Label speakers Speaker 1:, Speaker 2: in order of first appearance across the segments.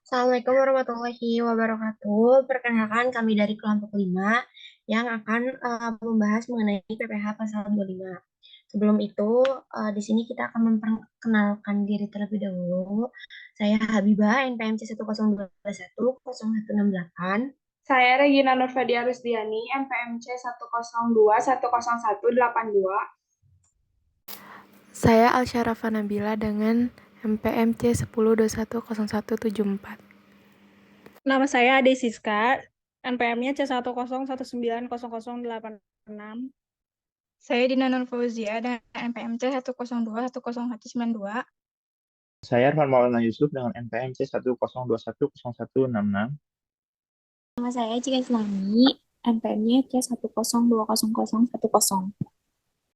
Speaker 1: Assalamualaikum warahmatullahi wabarakatuh. Perkenalkan kami dari kelompok 5 yang akan membahas mengenai PPh pasal 25. Sebelum itu, di sini kita akan memperkenalkan diri terlebih dahulu. Saya Habibah, NPMC 102102168.
Speaker 2: Saya Regina Nurfadia Rusdiani, NPMC 102101182.
Speaker 3: Saya Alsyarafa Nabila dengan MPMC 10210174.
Speaker 4: Nama saya Ade Siska, NPM-nya C10190086.
Speaker 5: Saya Dina Nur Fauzia dengan NPMC 102101192.
Speaker 6: Saya Arman Maulana Yusuf dengan NPMC 102100166.
Speaker 7: Nama saya Cika Islami, NPM-nya C10200010.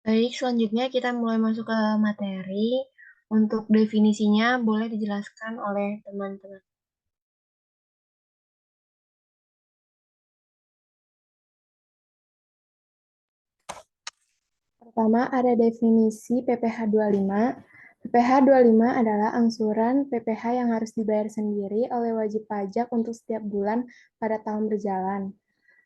Speaker 1: Baik, selanjutnya kita mulai masuk ke materi. Untuk definisinya boleh dijelaskan oleh teman-teman.
Speaker 8: Pertama, ada definisi PPh 25. PPh 25 adalah angsuran PPh yang harus dibayar sendiri oleh wajib pajak untuk setiap bulan pada tahun berjalan.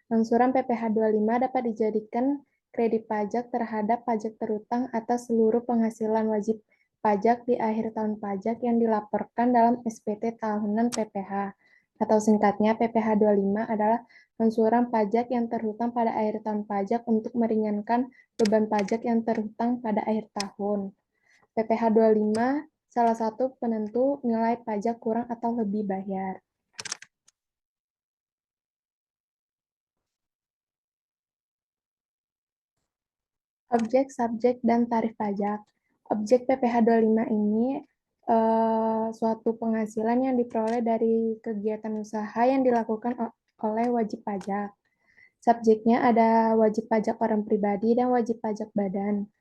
Speaker 8: Angsuran PPh 25 dapat dijadikan kredit pajak terhadap pajak terutang atas seluruh penghasilan wajib pajak di akhir tahun pajak yang dilaporkan dalam SPT tahunan PPh. Atau singkatnya, PPh 25 adalah angsuran pajak yang terhutang pada akhir tahun pajak untuk meringankan beban pajak yang terhutang pada akhir tahun. PPh 25 salah satu penentu nilai pajak kurang atau lebih bayar. Objek, subjek, dan tarif pajak. Objek PPh 25 ini suatu penghasilan yang diperoleh dari kegiatan usaha yang dilakukan oleh wajib pajak. Subjeknya ada wajib pajak orang pribadi dan wajib pajak badan.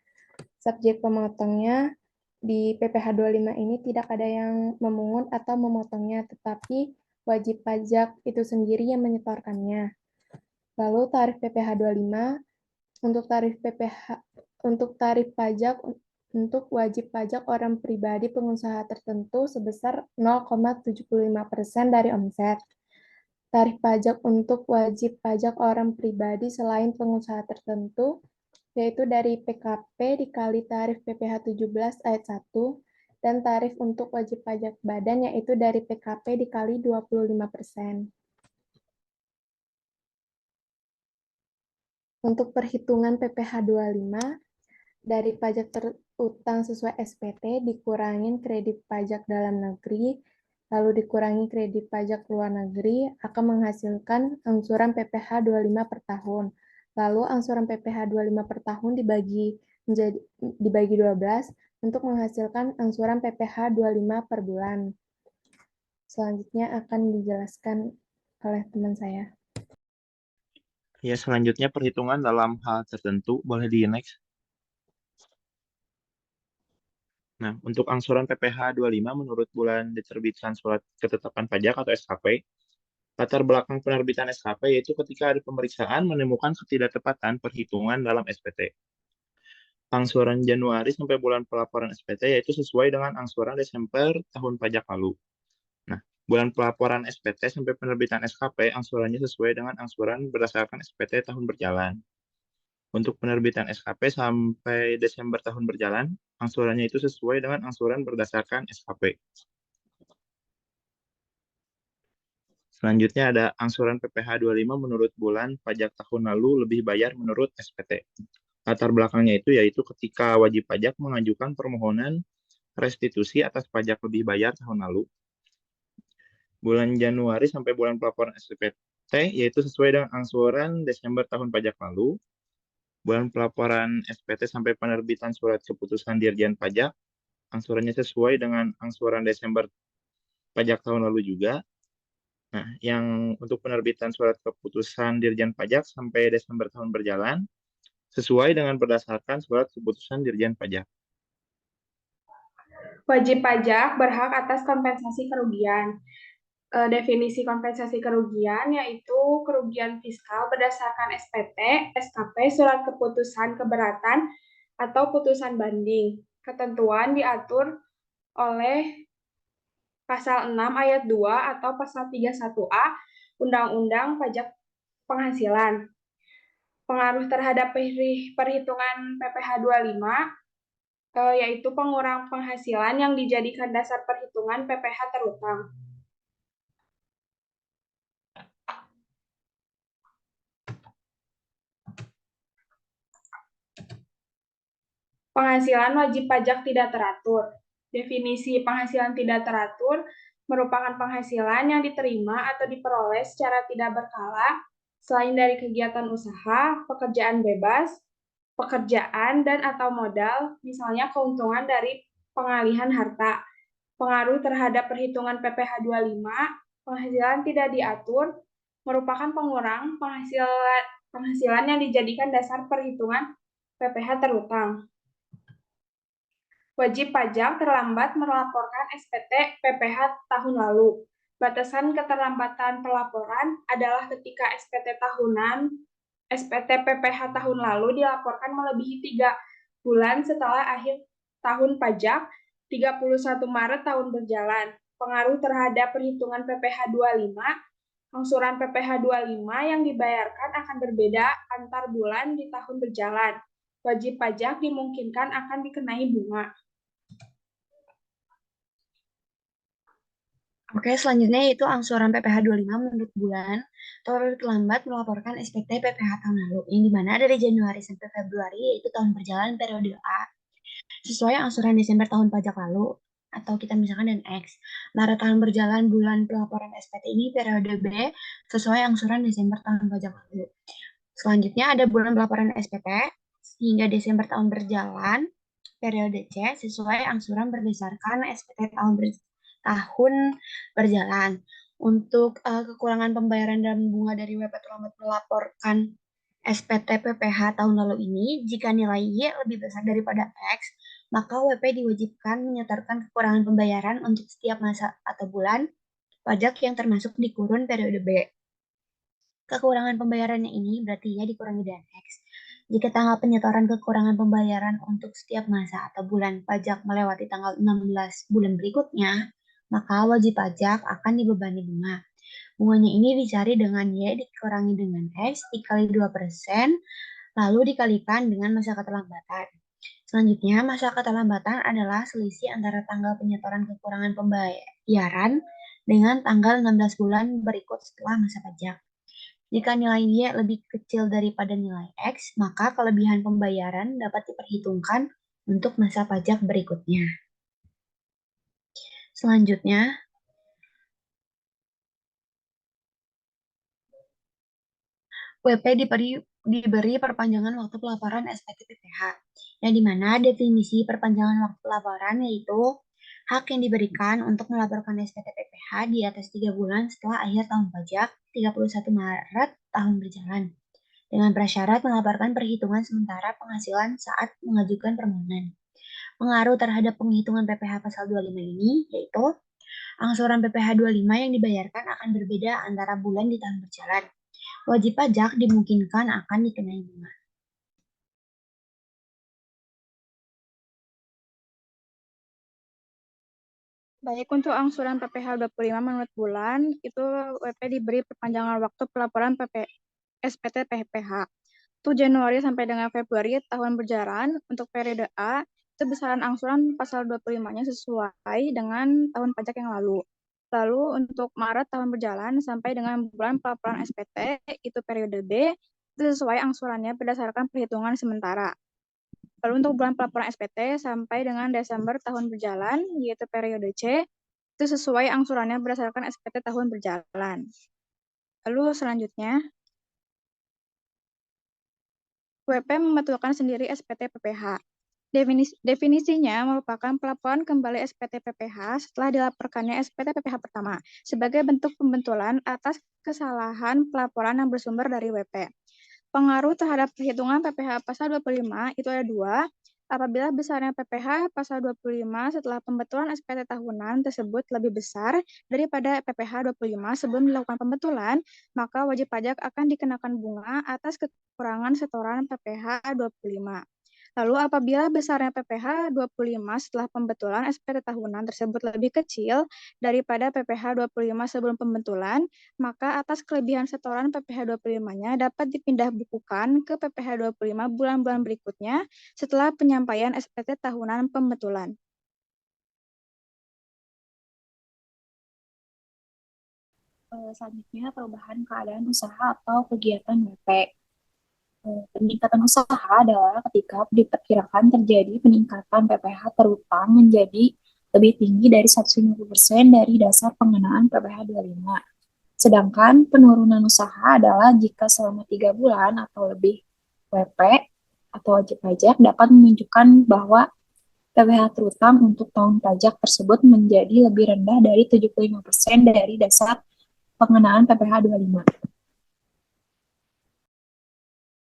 Speaker 8: Subjek pemotongnya di PPh 25 ini tidak ada yang memungut atau memotongnya, tetapi wajib pajak itu sendiri yang menyetorkannya. Lalu tarif PPh 25 untuk tarif pajak untuk wajib pajak orang pribadi pengusaha tertentu sebesar 0,75% dari omset. Tarif pajak untuk wajib pajak orang pribadi selain pengusaha tertentu, yaitu dari PKP dikali tarif PPh 17 ayat 1, dan tarif untuk wajib pajak badan yaitu dari PKP dikali 25%. Untuk perhitungan PPh 25, dari pajak terutang sesuai SPT dikurangin kredit pajak dalam negeri, lalu dikurangi kredit pajak luar negeri, akan menghasilkan angsuran PPh 25 per tahun. Lalu angsuran PPh 25 per tahun dibagi 12 untuk menghasilkan angsuran PPh 25 per bulan. Selanjutnya akan dijelaskan oleh teman saya.
Speaker 6: Ya, selanjutnya perhitungan dalam hal tertentu. Boleh di next. Nah, untuk angsuran PPh 25 menurut bulan diterbitkan surat ketetapan pajak atau SKP, latar belakang penerbitan SKP yaitu ketika ada pemeriksaan menemukan ketidaktepatan perhitungan dalam SPT. Angsuran Januari sampai bulan pelaporan SPT yaitu sesuai dengan angsuran Desember tahun pajak lalu. Nah, bulan pelaporan SPT sampai penerbitan SKP, angsurannya sesuai dengan angsuran berdasarkan SPT tahun berjalan. Untuk penerbitan SKP sampai Desember tahun berjalan, angsurannya itu sesuai dengan angsuran berdasarkan SKP. Selanjutnya ada angsuran PPh 25 menurut bulan pajak tahun lalu lebih bayar menurut SPT. Latar belakangnya itu yaitu ketika wajib pajak mengajukan permohonan restitusi atas pajak lebih bayar tahun lalu. Bulan Januari sampai bulan pelaporan SPT yaitu sesuai dengan angsuran Desember tahun pajak lalu. Bulan pelaporan SPT sampai penerbitan surat keputusan Dirjen Pajak, angsurannya sesuai dengan angsuran Desember pajak tahun lalu juga. Nah, yang untuk penerbitan surat keputusan Dirjen Pajak sampai Desember tahun berjalan, sesuai dengan berdasarkan surat keputusan Dirjen Pajak.
Speaker 2: Wajib pajak berhak atas kompensasi kerugian. Definisi kompensasi kerugian yaitu kerugian fiskal berdasarkan SPT, SKP, surat keputusan keberatan, atau putusan banding. Ketentuan diatur oleh Pasal 6 ayat 2 atau pasal 31A Undang-Undang Pajak Penghasilan. Pengaruh terhadap perhitungan PPh 25 yaitu pengurang penghasilan yang dijadikan dasar perhitungan PPh terutang. Penghasilan wajib pajak tidak teratur. Definisi penghasilan tidak teratur merupakan penghasilan yang diterima atau diperoleh secara tidak berkala selain dari kegiatan usaha, pekerjaan bebas, pekerjaan dan atau modal, misalnya keuntungan dari pengalihan harta. Pengaruh terhadap perhitungan PPh 25, penghasilan tidak diatur, merupakan pengurang penghasilan yang dijadikan dasar perhitungan PPh terutang. Wajib pajak terlambat melaporkan SPT PPh tahun lalu. Batasan keterlambatan pelaporan adalah ketika SPT PPh tahun lalu dilaporkan melebihi 3 bulan setelah akhir tahun pajak 31 Maret tahun berjalan. Pengaruh terhadap perhitungan PPh 25, angsuran PPh 25 yang dibayarkan akan berbeda antar bulan di tahun berjalan. Wajib pajak dimungkinkan akan dikenai bunga.
Speaker 1: Oke, selanjutnya yaitu angsuran PPh 25 menurut bulan atau terlambat melaporkan SPT PPh tahun lalu, yang dimana dari Januari sampai Februari yaitu tahun berjalan periode A, sesuai angsuran Desember tahun pajak lalu, atau kita misalkan dan X. Maret tahun berjalan bulan pelaporan SPT ini periode B, sesuai angsuran Desember tahun pajak lalu. Selanjutnya ada bulan pelaporan SPT hingga Desember tahun berjalan periode C, sesuai angsuran berdasarkan SPT tahun berjalan. Untuk kekurangan pembayaran dan bunga dari WP terlambat melaporkan SPT PPh tahun lalu ini, jika nilai Y lebih besar daripada X, maka WP diwajibkan menyetorkan kekurangan pembayaran untuk setiap masa atau bulan pajak yang termasuk di kurun periode B. Kekurangan pembayarannya ini berarti Y dikurangi dengan X. Jika tanggal penyetoran kekurangan pembayaran untuk setiap masa atau bulan pajak melewati tanggal 16 bulan berikutnya, maka wajib pajak akan dibebani bunga. Bunganya ini dicari dengan Y dikurangi dengan X dikali 2%, lalu dikalikan dengan masa keterlambatan. Selanjutnya, masa keterlambatan adalah selisih antara tanggal penyetoran kekurangan pembayaran dengan tanggal 16 bulan berikut setelah masa pajak. Jika nilai Y lebih kecil daripada nilai X, maka kelebihan pembayaran dapat diperhitungkan untuk masa pajak berikutnya. Selanjutnya, WP diberi perpanjangan waktu pelaporan SPT PPh, yang dimana definisi perpanjangan waktu pelaporan yaitu hak yang diberikan untuk melaporkan SPT PPh di atas 3 bulan setelah akhir tahun pajak 31 Maret tahun berjalan, dengan prasyarat melaporkan perhitungan sementara penghasilan saat mengajukan permohonan. Pengaruh terhadap penghitungan PPh pasal 25 ini yaitu angsuran PPh 25 yang dibayarkan akan berbeda antara bulan di tahun berjalan. Wajib pajak dimungkinkan akan dikenai bunga.
Speaker 4: Baik, untuk angsuran PPh 25 menurut bulan, itu WP diberi perpanjangan waktu pelaporan SPT PPh. Itu Januari sampai dengan Februari tahun berjalan. Untuk periode A, itu besaran angsuran pasal 25-nya sesuai dengan tahun pajak yang lalu. Lalu untuk Maret tahun berjalan sampai dengan bulan pelaporan SPT, itu periode B, itu sesuai angsurannya berdasarkan perhitungan sementara. Lalu untuk bulan pelaporan SPT sampai dengan Desember tahun berjalan, yaitu periode C, itu sesuai angsurannya berdasarkan SPT tahun berjalan. Lalu selanjutnya, WP membetulkan sendiri SPT PPh. Definisinya merupakan pelaporan kembali SPT PPh setelah dilaporkannya SPT PPh pertama, sebagai bentuk pembetulan atas kesalahan pelaporan yang bersumber dari WP. Pengaruh terhadap perhitungan PPh pasal 25 itu ada 2. Apabila besarnya PPh pasal 25 setelah pembetulan SPT tahunan tersebut lebih besar daripada PPh 25 sebelum dilakukan pembetulan, maka wajib pajak akan dikenakan bunga atas kekurangan setoran PPh 25. Lalu apabila besarnya PPh 25 setelah pembetulan SPT tahunan tersebut lebih kecil daripada PPh 25 sebelum pembetulan, maka atas kelebihan setoran PPh 25-nya dapat dipindah bukukan ke PPh 25 bulan-bulan berikutnya setelah penyampaian SPT tahunan pembetulan.
Speaker 7: Selanjutnya, perubahan keadaan usaha atau kegiatan WP. Peningkatan usaha adalah ketika diperkirakan terjadi peningkatan PPh terutang menjadi lebih tinggi dari 150% dari dasar pengenaan PPh 25. Sedangkan penurunan usaha adalah jika selama 3 bulan atau lebih WP atau wajib pajak dapat menunjukkan bahwa PPh terutang untuk tahun pajak tersebut menjadi lebih rendah dari 75% dari dasar pengenaan PPh 25.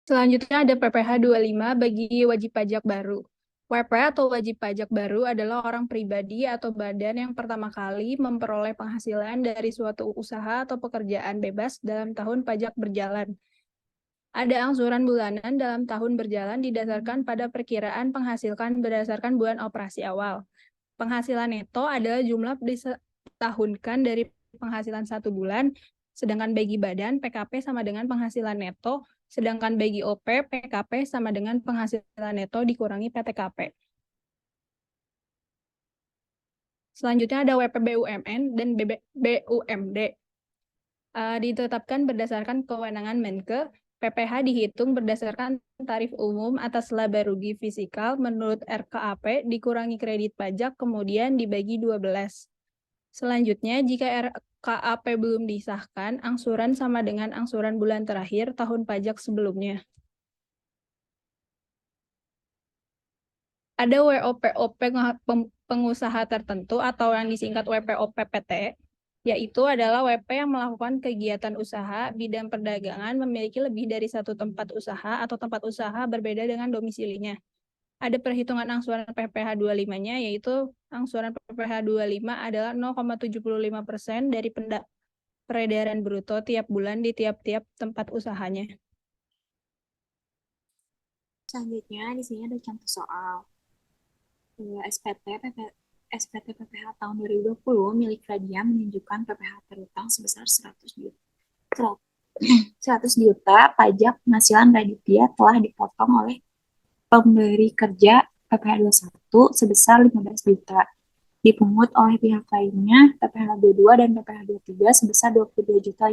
Speaker 5: Selanjutnya ada PPh 25 bagi wajib pajak baru. WP atau wajib pajak baru adalah orang pribadi atau badan yang pertama kali memperoleh penghasilan dari suatu usaha atau pekerjaan bebas dalam tahun pajak berjalan. Ada angsuran bulanan dalam tahun berjalan didasarkan pada perkiraan penghasilan berdasarkan bulan operasi awal. Penghasilan neto adalah jumlah disetahunkan dari penghasilan 1 bulan, sedangkan bagi badan, PKP sama dengan penghasilan neto, sedangkan bagi OP, PKP sama dengan penghasilan neto dikurangi PTKP. Selanjutnya ada WP BUMN dan BUMD. Ditetapkan berdasarkan kewenangan Menke, PPh dihitung berdasarkan tarif umum atas laba rugi fisikal menurut RKAP dikurangi kredit pajak kemudian dibagi 12. Selanjutnya, jika RKAP belum disahkan, angsuran sama dengan angsuran bulan terakhir tahun pajak sebelumnya. Ada WOPOP pengusaha tertentu atau yang disingkat WPOPPT, yaitu adalah WP yang melakukan kegiatan usaha bidang perdagangan memiliki lebih dari satu tempat usaha atau tempat usaha berbeda dengan domisilinya. Ada perhitungan angsuran PPh 25-nya, yaitu angsuran PPh 25 adalah 0,75% dari peredaran bruto tiap bulan di tiap-tiap tempat usahanya.
Speaker 7: Selanjutnya, di sini ada contoh soal. SPT PPh tahun 2020 milik Radia menunjukkan PPh terutang sebesar 100 juta pajak penghasilan Raditya telah dipotong oleh pemberi kerja PPh 21 sebesar 15 juta. Dipungut oleh pihak lainnya PPh 22 dan PPh 23 sebesar 22.500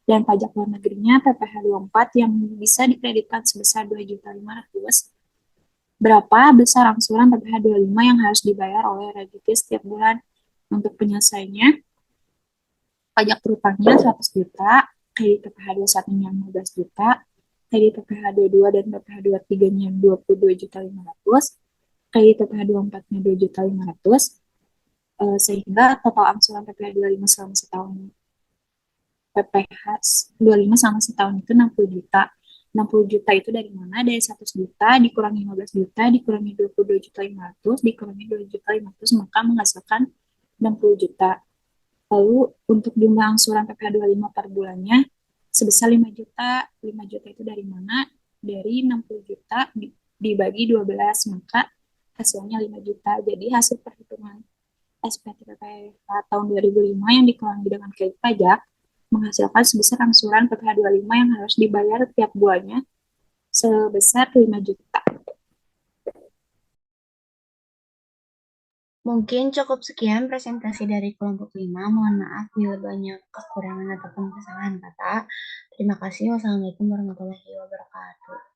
Speaker 7: dan pajak luar negerinya PPh 24 yang bisa dikreditkan sebesar 2.500. Berapa besar angsuran PPh 25 yang harus dibayar oleh Raditya setiap bulan? Untuk penyelesaiannya, pajak terutangnya 100 juta, kredit PPh 21-nya 15 juta, kredit PPh 22 dan PPh 23-nya 22.500, kredit PPh 24-nya 2.500, sehingga total angsuran PPh 25 selama setahun PPh 25 selama setahun itu 60 juta. 60 juta itu dari mana? Dari 100 juta dikurangi 15 juta dikurangi 22.500 dikurangi 2.500 maka menghasilkan 60 juta. Lalu untuk jumlah angsuran PPh 25 per bulannya sebesar 5 juta. 5 juta itu dari mana? Dari 60 juta dibagi 12 maka hasilnya 5 juta. Jadi hasil perhitungan SPT PPh tahun 2005 yang dikurangi dengan kredit pajak menghasilkan sebesar angsuran PPh 25 yang harus dibayar tiap bulannya sebesar 5 juta.
Speaker 1: Mungkin cukup sekian presentasi dari kelompok 5. Mohon maaf bila banyak kekurangan ataupun kesalahan kata. Terima kasih. Wassalamualaikum warahmatullahi wabarakatuh.